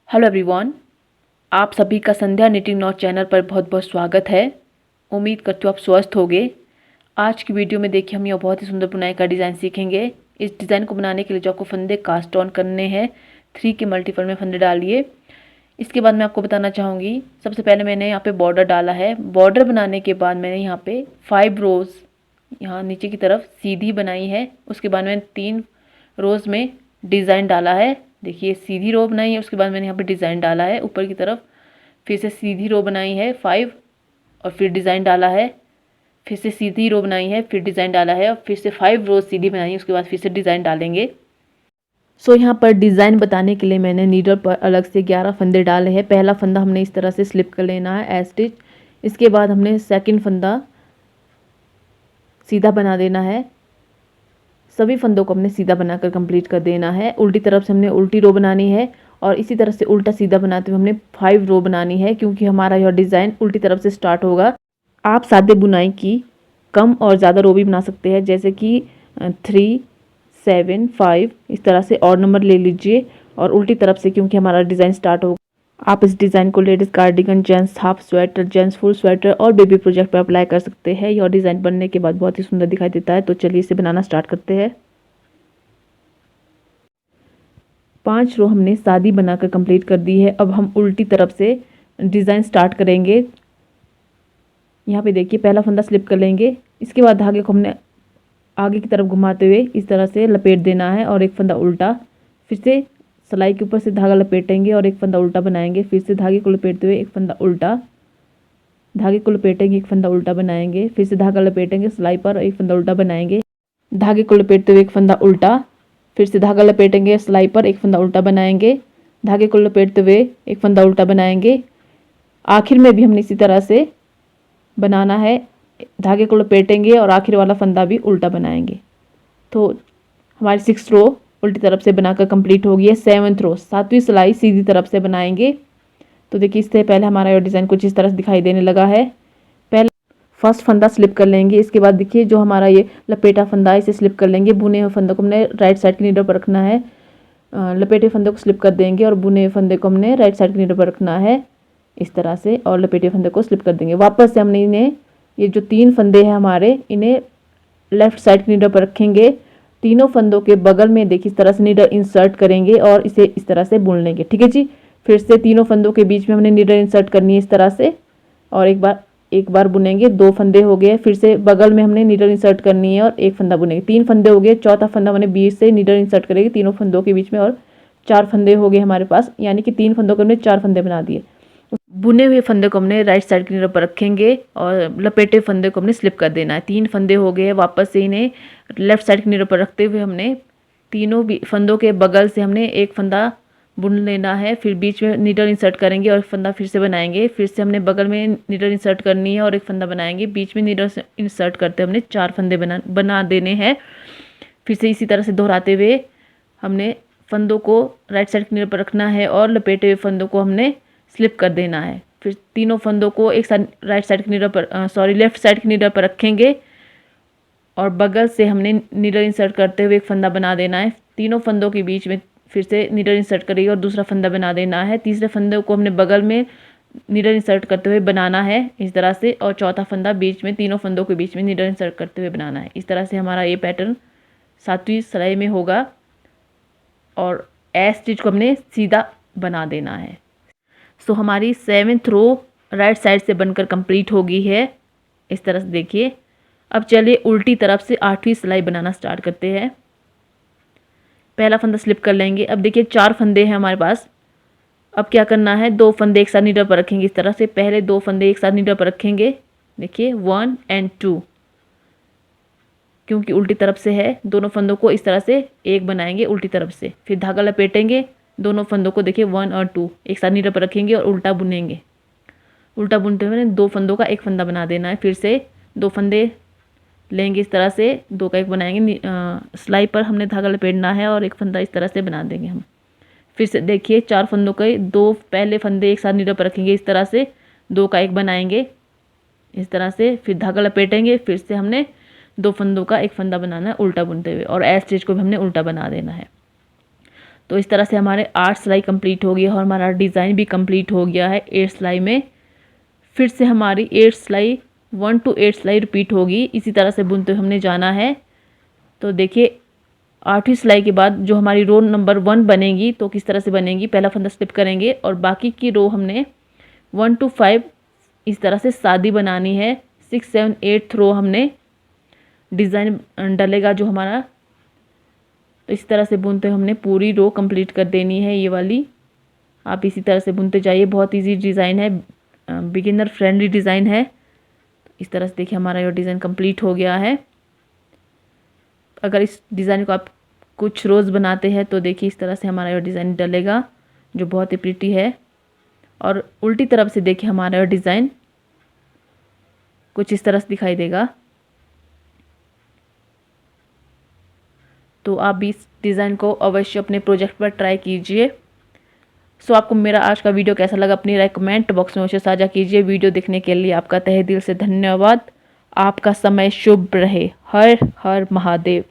Hello everyone, आप सभी का संध्या निटिंग नॉट चैनल पर बहुत बहुत स्वागत है। उम्मीद करती हूँ आप स्वस्थ होंगे। आज की वीडियो में देखिए हम यह बहुत ही सुंदर बुनाई का डिज़ाइन सीखेंगे। इस डिज़ाइन को बनाने के लिए जो आपको फंदे कास्ट ऑन करने हैं, 3 के मल्टीपल में फंदे डालिए। इसके बाद मैं आपको बताना चाहूँगी, सबसे पहले मैंने यहाँ पे बॉर्डर डाला है। बॉर्डर बनाने के बाद मैंने यहाँ पे 5 रोज़ यहाँ नीचे की तरफ सीधी बनाई है। उसके बाद मैंने 3 रोज़ में डिज़ाइन डाला है। देखिए सीधी रो बनाई है, उसके बाद मैंने यहाँ पे डिज़ाइन डाला है ऊपर की तरफ। फिर से सीधी रो बनाई है 5 और फिर डिज़ाइन डाला है। फिर से सीधी रो बनाई है, फिर डिज़ाइन डाला है और फिर से 5 रोज सीधी बनाई है, उसके बाद फिर से डिज़ाइन डालेंगे। यहाँ पर डिज़ाइन बताने के लिए मैंने नीडल पर अलग से 11 फंदे डाले हैं। पहला फंदा हमने इस तरह से स्लिप कर लेना है एज स्टिच। इसके बाद हमने सेकंड फंदा सीधा बना देना है। सभी फंदों को हमने सीधा बनाकर कंप्लीट कर देना है। उल्टी तरफ से हमने उल्टी रो बनानी है और इसी तरह से उल्टा सीधा बनाते हुए हमने 5 रो बनानी है, क्योंकि हमारा यह डिज़ाइन उल्टी तरफ से स्टार्ट होगा। आप सादे बुनाई की कम और ज़्यादा रो भी बना सकते हैं, जैसे कि 3, 7, 5 इस तरह से और नंबर ले लीजिए और उल्टी तरफ से, क्योंकि हमारा डिज़ाइन स्टार्ट होगा। आप इस डिज़ाइन को ladies cardigan, gents half sweater, gents full sweater और बेबी प्रोजेक्ट पर अप्लाई कर सकते हैं। यह डिज़ाइन बनने के बाद बहुत ही सुंदर दिखाई देता है। तो चलिए इसे बनाना स्टार्ट करते हैं। 5 रो हमने सादी बनाकर कंप्लीट कर दी है। अब हम उल्टी तरफ से डिज़ाइन स्टार्ट करेंगे। यहाँ पे देखिए पहला फंदा स्लिप कर लेंगे। इसके बाद धागे को हमने आगे की तरफ घुमाते हुए इस तरह से लपेट देना है और एक फंदा उल्टा। फिर से सिलाई के ऊपर से धागा लपेटेंगे और एक फंदा उल्टा बनाएंगे। फिर से धागे को लपेटते हुए एक फंदा उल्टा, धागे को लपेटेंगे, एक फंदा उल्टा बनाएंगे। फिर से धागा लपेटेंगे सिलाई पर, एक फंदा उल्टा बनाएंगे। धागे को लपेटते हुए एक फंदा उल्टा, फिर से धागा लपेटेंगे सिलाई पर, एक फंदा उल्टा बनाएंगे। धागे को लपेटते हुए एक फंदा उल्टा बनाएंगे। आखिर में भी हमने इसी तरह से बनाना है। धागे को लपेटेंगे और आखिर वाला फंदा भी उल्टा बनाएंगे। तो हमारी 6 रो उल्टी तरफ से बनाकर कंप्लीट हो गई है। 7th रो 7वीं सिलाई सीधी तरफ से बनाएंगे। तो देखिए इससे पहले हमारा ये डिज़ाइन कुछ इस तरह से दिखाई देने लगा है। पहले फर्स्ट फंदा स्लिप कर लेंगे। इसके बाद देखिए जो हमारा ये लपेटा फंदा है इसे स्लिप कर लेंगे। बुने हुए फंदे को हमने राइट साइड की नीडल पर रखना है। लपेटे फंदे को स्लिप कर देंगे और बुने हुए फंदे को हमने राइट साइड की नीडल पर रखना है इस तरह से, और लपेटे फंदे को स्लिप कर देंगे। वापस से हमने इन्हें, ये जो 3 फंदे हैं हमारे, इन्हें लेफ्ट साइड की नीडल पर रखेंगे। तीनों फंदों के बगल में देखिए इस तरह से नीडल इंसर्ट करेंगे और इसे इस तरह से बुन लेंगे। ठीक है जी। फिर से तीनों फंदों के बीच में हमने नीडल इंसर्ट करनी है इस तरह से और एक बार बुनेंगे। 2 फंदे हो गए। फिर से बगल में हमने नीडल इंसर्ट करनी है और एक फंदा बुनेंगे। 3 फंदे हो गए। चौथा फंदा हमने बीच से नीडल इंसर्ट करेंगे तीनों फंदों के बीच में और 4 फंदे हो गए हमारे पास, यानी कि 3 फंदों के हमने 4 फंदे बना दिए। बुने हुए फंदे को हमने राइट साइड की नीडल पर रखेंगे और लपेटे फंदे को हमने स्लिप कर देना है। 3 फंदे हो गए। वापस से इन्हें लेफ्ट साइड की नीडल पर रखते हुए हमने तीनों फंदों के बगल से हमने एक फंदा बुन लेना है। फिर बीच में नीडल इंसर्ट करेंगे और फंदा फिर से बनाएंगे। फिर से हमने बगल में नीडल इंसर्ट करनी है और एक फंदा बनाएंगे। बीच में नीडल इंसर्ट करते हमने 4 फंदे बना देने हैं। फिर से इसी तरह से दोहराते हुए हमने फंदों को राइट साइड की नीडल पर रखना है और लपेटे हुए फंदों को हमने स्लिप कर देना है। फिर तीनों फंदों को एक साथ राइट साइड की नीडल पर लेफ्ट साइड की नीडल पर रखेंगे और बगल से हमने नीडल इंसर्ट करते हुए एक फंदा बना देना है। तीनों फंदों के बीच में फिर से नीडल इंसर्ट करेंगे और दूसरा फंदा बना देना है। तीसरे फंदे को हमने बगल में नीडल इंसर्ट करते हुए बनाना है इस तरह से, और चौथा फंदा बीच में, तीनों फंदों के बीच में नीडल इंसर्ट करते हुए बनाना है। इस तरह से हमारा ये पैटर्न 7वीं सिलाई में होगा और एस स्टिच को हमने सीधा बना देना है। हमारी 7th रो राइट साइड से बनकर कंप्लीट हो गई है इस तरह से देखिए। अब चलिए उल्टी तरफ से 8वीं सिलाई बनाना स्टार्ट करते हैं। पहला फंदा स्लिप कर लेंगे। अब देखिए 4 फंदे हैं हमारे पास। अब क्या करना है, 2 फंदे एक साथ नीडल पर रखेंगे इस तरह से। पहले 2 फंदे एक साथ नीडल पर रखेंगे, देखिए 1 और 2, क्योंकि उल्टी तरफ से है। दोनों फंदों को इस तरह से एक बनाएंगे उल्टी तरफ से। फिर धागा लपेटेंगे, दोनों फंदों को देखिए 1 और 2 एक साथ नीडल पर रखेंगे और उल्टा बुनेंगे। उल्टा बुनते हुए 2 फंदों का एक फंदा बना देना है। फिर से 2 फंदे लेंगे इस तरह से, 2 का एक बनाएंगे। सिलाई पर हमने धागा लपेटना है और एक फंदा इस तरह से बना देंगे हम। फिर से देखिए 4 फंदों के 2 पहले फंदे एक साथ नीडल पर रखेंगे इस तरह से, 2 का एक बनाएंगे इस तरह से। फिर धागा लपेटेंगे, फिर से हमने 2 फंदों का एक फंदा बनाना है उल्टा बुनते हुए और एस स्टिच को भी हमने उल्टा बना देना है। तो इस तरह से हमारे 8 सिलाई कंप्लीट हो गई और हमारा डिज़ाइन भी कंप्लीट हो गया है 8 सिलाई में। फिर से हमारी 8 सिलाई 1 to 8 सिलाई रिपीट होगी, इसी तरह से बुनते हुए हमने जाना है। तो देखिए 8वीं सिलाई के बाद जो हमारी रो नंबर 1 बनेगी तो किस तरह से बनेगी, पहला फंदा स्लिप करेंगे और बाकी की रो हमने 1 to 5 इस तरह से सादी बनानी है। 6, 7, 8 रो हमने डिज़ाइन डलेगा जो हमारा, तो इस तरह से बुनते हमने पूरी रो कंप्लीट कर देनी है ये वाली। आप इसी तरह से बुनते जाइए, बहुत इजी डिज़ाइन है, बिगिनर फ्रेंडली डिज़ाइन है। इस तरह से देखिए हमारा ये डिज़ाइन कंप्लीट हो गया है। अगर इस डिज़ाइन को आप कुछ रोज़ बनाते हैं तो देखिए इस तरह से हमारा ये डिज़ाइन डलेगा जो बहुत ही प्रीटी है। और उल्टी तरफ से देखिए हमारा ये डिज़ाइन कुछ इस तरह से दिखाई देगा। तो आप भी इस डिज़ाइन को अवश्य अपने प्रोजेक्ट पर ट्राई कीजिए। सो आपको मेरा आज का वीडियो कैसा लगा अपनी राय कमेंट बॉक्स में अवश्य साझा कीजिए। वीडियो देखने के लिए आपका तहे दिल से धन्यवाद। आपका समय शुभ रहे। हर हर महादेव।